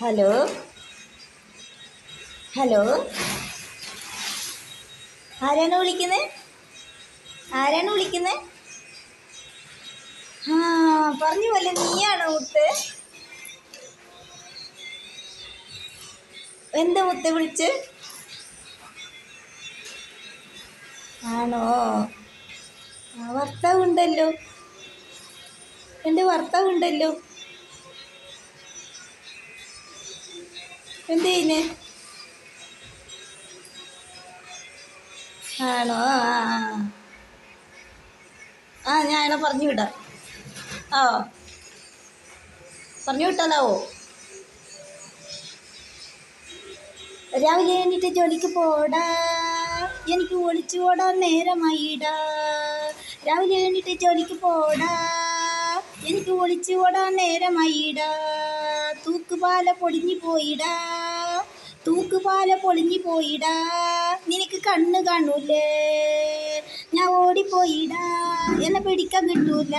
Hello hello ആരാണ് വിളിക്കുന്നത്? ആരാണ് വിളിക്കുന്നത്? ആ, പറഞ്ഞു പോലെ നീയാണോ മുത്ത്? എന്താ മുത്ത് വിളിച്ച്? ആണോ? ഭർത്താവുണ്ടല്ലോ. എൻ്റെ ഭർത്താവുണ്ടല്ലോ. എന്ത് ചെയ്യുന്നേ? ആണോ? ഞാൻ പറഞ്ഞു വിടാം. ആ, പറഞ്ഞു വിട്ടാലാവോ? രാവിലെ എണീറ്റ് ജോലിക്ക് പോടാ, എനിക്ക് ഒളിച്ചു ഓടാൻ നേരമായിടാ. രാവിലെ എണീറ്റ് ജോലിക്ക് പോടാ, എനിക്ക് ഒളിച്ചു ഓടാൻ നേരമായിടാ. തൂക്കുപാല പൊടിഞ്ഞു പോയിടാ, തൂക്കുപാല പൊളിഞ്ഞു പോയിടാ. നിനക്ക് കണ്ണ് കാണൂലേ, ഞാൻ ഓടിപ്പോയിടാ, എന്നെ പിടിക്കാൻ കിട്ടൂല.